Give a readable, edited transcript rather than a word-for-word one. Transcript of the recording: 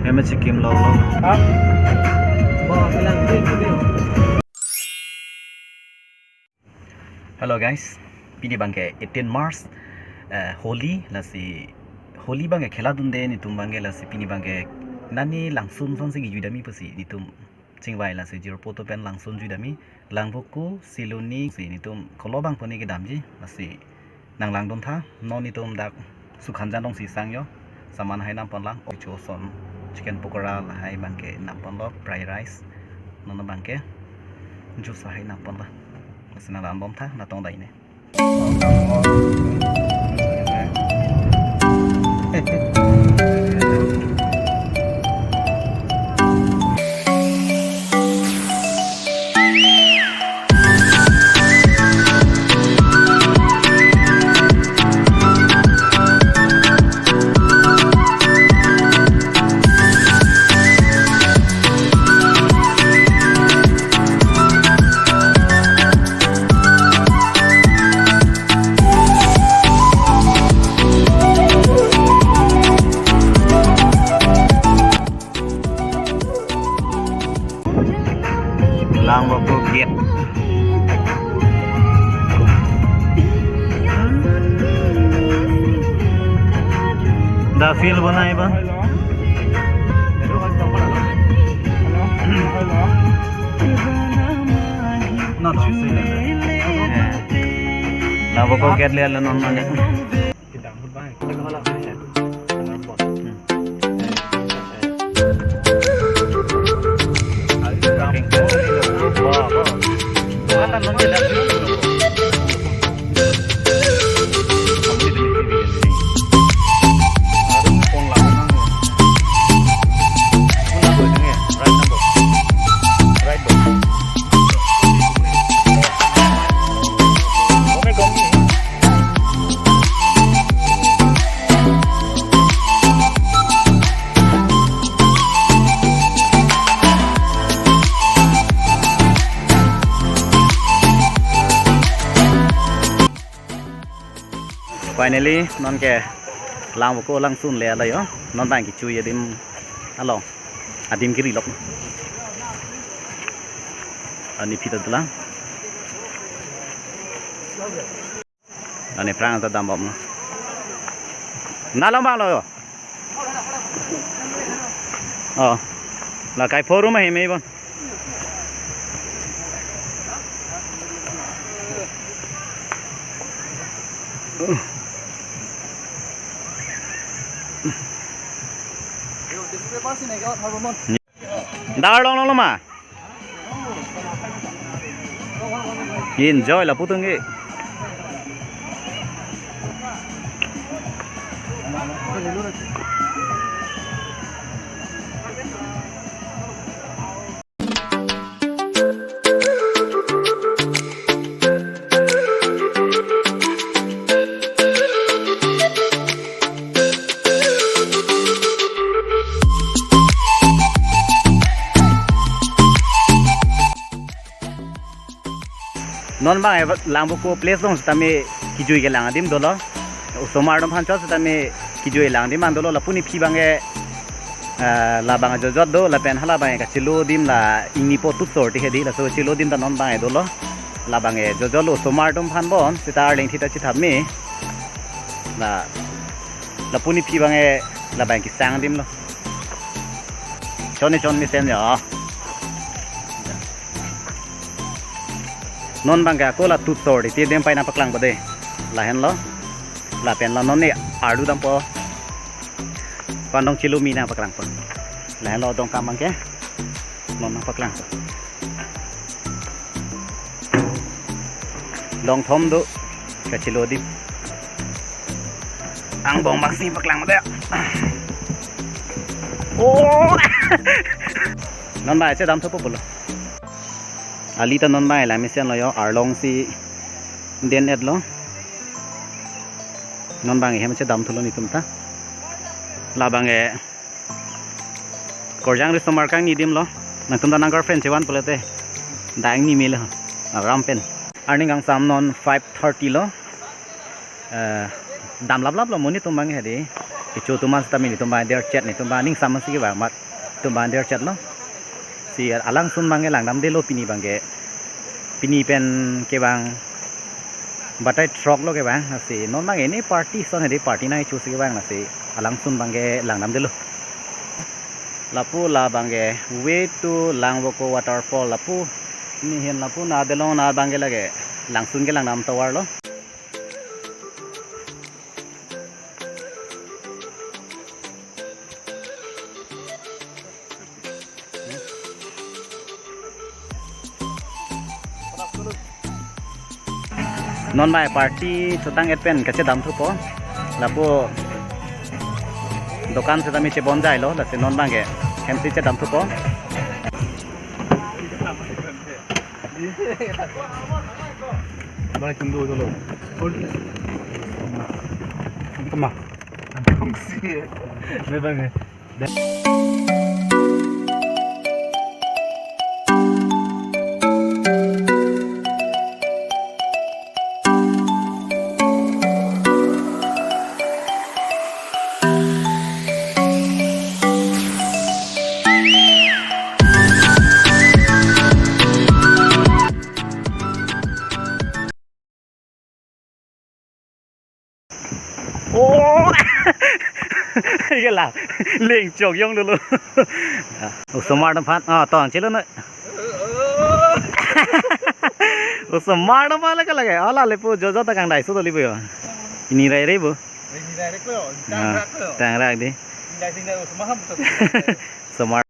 em chỉ kiếm lâu lâu hello guys pini bangke 18 March Holi là si Holi bangke khela dunde ni tum bangke là si pini bangke nani Lanksun son si Kejuidam pasi ni tum chingwai là si jiro poto pen Lanksun Kejuidam langboku siloni si ni tum kholo bang poni ke damji là si nang lang dom tha no ni tum dak sukhanjan dong si sang yo saman hai nam panlang ocho son chicken pokora là hai bangke nam panlo fried rice no bangke juice hai nam panla senang dalam bom tha na tong dai ne lang vào bộ kiệt đã feel bữa nay bác nó đó lang vào bộ kiệt liền là nó này finally non ke lang ko Lanksun le la yo non bang ki chui adim along adim kiri lok ani pita dula ani prang ta dam bom na long bang lo yo là cái forum mà mấy bon Dar long long mà enjoy là putung cái non bang lang buku place dong setame kijui ke lang adim dolo usomar dom phancho setame kijui lang dim andolo la puni phi bange la bang jojot do la pen hala bang ka chilo dim la ini po tu sorti hedi la so chilo dim da non bang dolo la bange jojolo usomar dom phan bon sitar leng thita chi thame la puni phi bange la bang ki sang dim lo chon mi sen yo non bangga ko la tut sorti ti dem paina paklang bade la hen lo la pen la non ne ardu dam po pandong chilu mina paklang po la hen lo dong kam bangke non paklang dong thom du ka chilu di ang bong maksi paklang bade oh non ba che dam thopo bolo ali ta non bai la mission lo yo arlong si den et lo non bang he che dam thulo ni tumta la bang e korjang ri somar kang ni dim lo nang tumta nang girlfriend che wan polete dang ni mil ram pen earning ang sam non 5:30 lo dam lap lap lo moni tum bang he de Ichu tuman stami ni tumba der chat ni tumba ning sama sigi bang mat tumba der chat lo si Lanksun bange langnam de lo pini bange pini pen ke bang batai truck lo ke bang si non bange ni party son he party na ichu sigi bang na si Lanksun bange langnam de lo lapu la bange way to Langwoko waterfall lapu ni hen lapu na de lo na bange lage Lanksun ke langnam tawar lo non mai party chutang etpen Kejuidam thu po lapu dokan se tami che bon jai lo la se non bange MC che dam thu po Balik tunggu dulu. Kemah. Fungsi. Memang. Oh, cái là liền chọc yong luôn. Smart phát, toàn chế luôn đấy. Smart mà là cái này, ala lepo jojo ta kang dai số li bơ. Ini rai rai bơ. Ini rai rai bơ. Tang rai đi. Tinggal tinggal smart. Smart.